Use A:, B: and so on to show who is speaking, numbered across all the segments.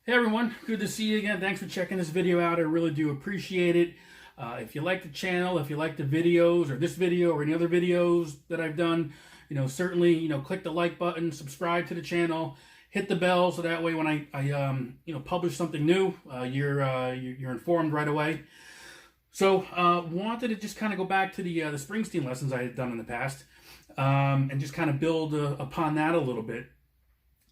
A: Hey everyone, good to see you again. Thanks for checking this video out. I really do appreciate it. If you like the channel, if you like the videos or this video or any other videos that I've done, certainly, click the like button, subscribe to the channel, hit the bell so that way when I publish something new, you're informed right away. So, wanted to just kind of go back to the Springsteen lessons I had done in the past, and just kind of build upon that a little bit.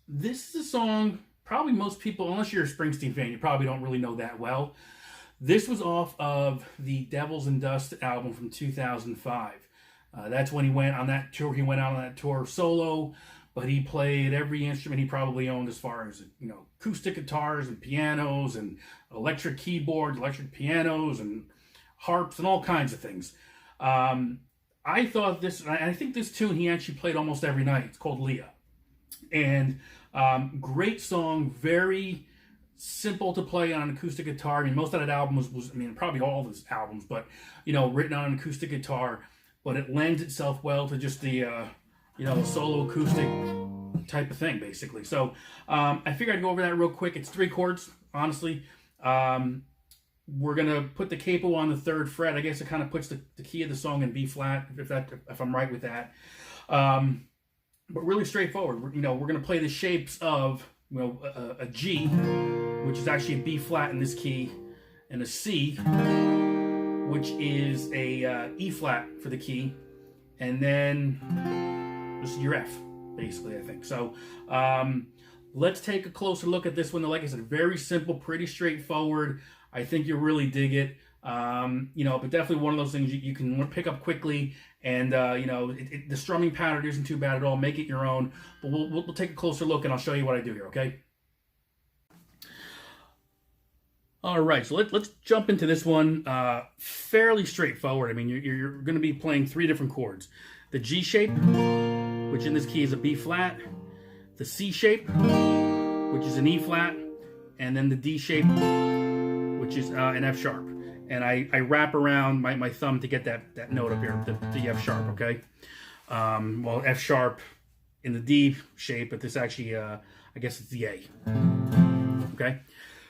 A: This is a song probably most people, unless you're a Springsteen fan, you probably don't really know that well. This was off of the Devils and Dust album from 2005. That's when he went on that tour. He went out on that tour solo, but he played every instrument he probably owned as far as, acoustic guitars and pianos and electric keyboards, electric pianos and harps and all kinds of things. I thought this, and I think this tune he actually played almost every night. It's called Leah. And great song, very simple to play on an acoustic guitar. I mean, most of that album was probably all of his albums, but, written on an acoustic guitar, but it lends itself well to just the, solo acoustic type of thing, basically. So, I figured I'd go over that real quick. It's 3 chords, honestly. We're going to put the capo on the 3rd fret. I guess it kind of puts the key of the song in B flat, if I'm right with that. But really straightforward. We're going to play the shapes of, a G, which is actually a B flat in this key, and a C, which is a E flat for the key, and then just your F, basically, I think. So, let's take a closer look at this one. Like I said, very simple, pretty straightforward. I think you'll really dig it. But definitely one of those things you can pick up quickly, and the strumming pattern isn't too bad at all. Make it your own, but we'll take a closer look, and I'll show you what I do here. Okay. All right, so let's jump into this one. Fairly straightforward. I mean, you're going to be playing 3 different chords: the G shape, which in this key is a B flat; the C shape, which is an E flat; and then the D shape, which is an F sharp. And I wrap around my thumb to get that note up here, the F sharp, okay? Well, F sharp in the D shape, but this actually, I guess it's the A. Okay?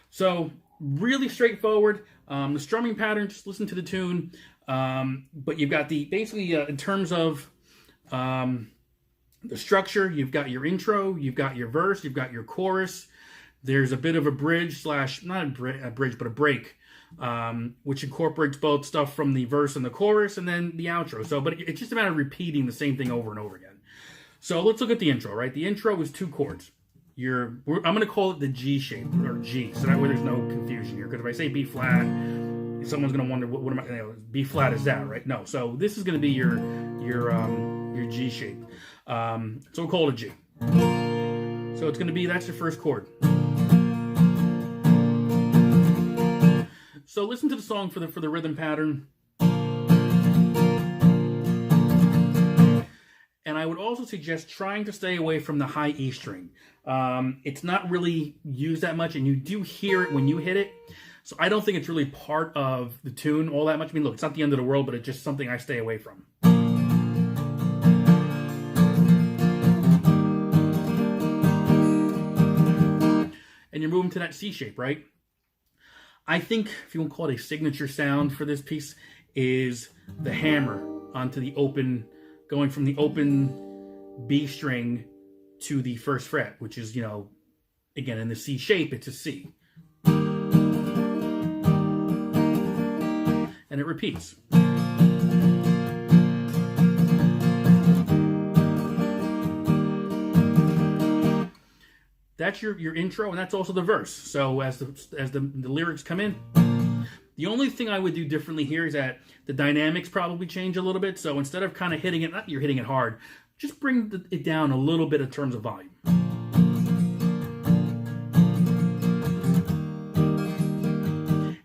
A: So, really straightforward. The strumming pattern, just listen to the tune. But you've got basically, in terms of the structure, you've got your intro, you've got your verse, you've got your chorus. There's a bit of a bridge not a bridge, but a break, which incorporates both stuff from the verse and the chorus, and then the outro. So, but it's just a matter of repeating the same thing over and over again. So let's look at the intro, right? The intro is 2 chords. I'm going to call it the G shape, or G, so that way there's no confusion here. Because if I say B flat, someone's going to wonder, what am I? B flat is that, right? No. So this is going to be your G shape. So we'll call it a G. So it's going to be, that's your first chord. So listen to the song for the rhythm pattern. And I would also suggest trying to stay away from the high E string. It's not really used that much, and you do hear it when you hit it. So I don't think it's really part of the tune all that much. I mean, look, it's not the end of the world, but it's just something I stay away from. And you're moving to that C shape, right? I think, if you want to call it a signature sound for this piece, is the hammer onto the open, going from the open B string to the 1st fret, which is, again, in the C shape, it's a C. And it repeats. That's your intro, and that's also the verse. So as the lyrics come in, the only thing I would do differently here is that the dynamics probably change a little bit. So instead of kind of hitting it, not you're hitting it hard, just bring it down a little bit in terms of volume.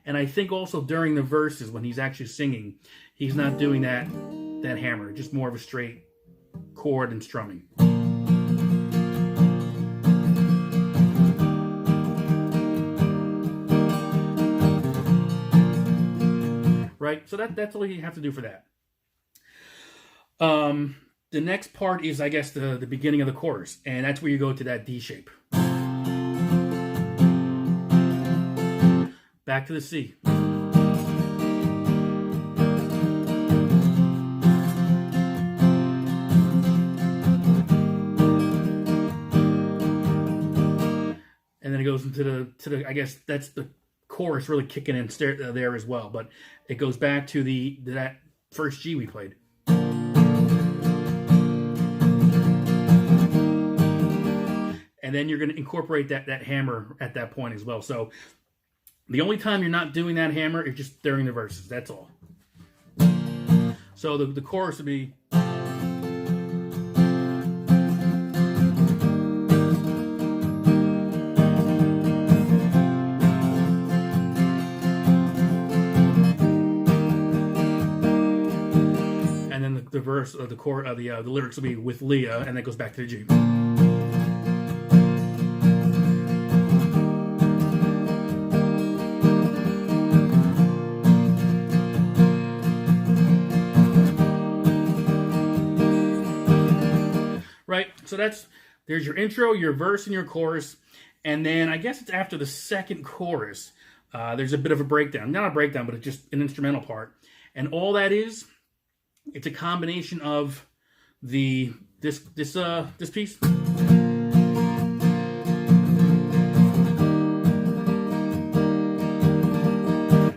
A: And I think also during the verses, when he's actually singing, he's not doing that hammer, just more of a straight chord and strumming. Right? So that's all you have to do for that. The next part is, I guess, the beginning of the chorus, and that's where you go to that D shape. back to the C. And then it goes into the I guess that's the chorus really kicking in there as well. But it goes back to that first G we played. And then you're going to incorporate that hammer at that point as well. So the only time you're not doing that hammer is just during the verses. That's all. So the chorus would be. And then the verse, the lyrics will be with Leah, and that goes back to the G. Right, so there's your intro, your verse, and your chorus, and then I guess it's after the second chorus. There's a bit of a breakdown, not a breakdown, but it's just an instrumental part, and all that is, it's a combination of this piece.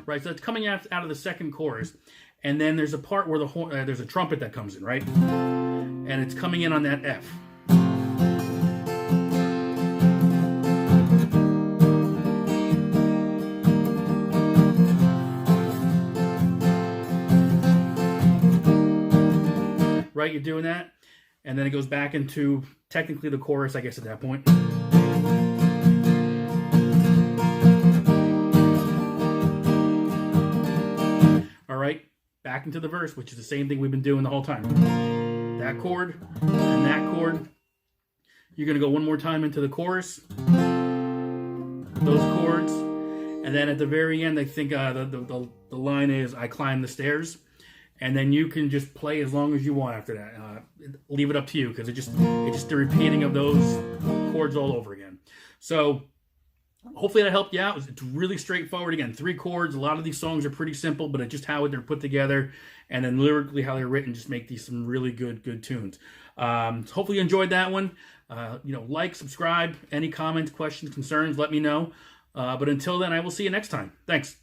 A: Right, so it's coming out of the second chorus, and then there's a part where there's a trumpet that comes in, right? And it's coming in on that F. Right, you're doing that, and then it goes back into technically the chorus, I guess, at that point. All right, back into the verse, which is the same thing we've been doing the whole time. That chord and that chord. You're going to go one more time into the chorus. Those chords. And then at the very end, I think the line is, I climb the stairs. And then you can just play as long as you want after that. Leave it up to you, because it's just the repeating of those chords all over again. So hopefully that helped you out. It's really straightforward. Again, 3 chords. A lot of these songs are pretty simple, but it's just how they're put together, and then lyrically how they're written just make these some really good tunes. So hopefully you enjoyed that one. Like, subscribe. Any comments, questions, concerns, let me know. But until then, I will see you next time. Thanks.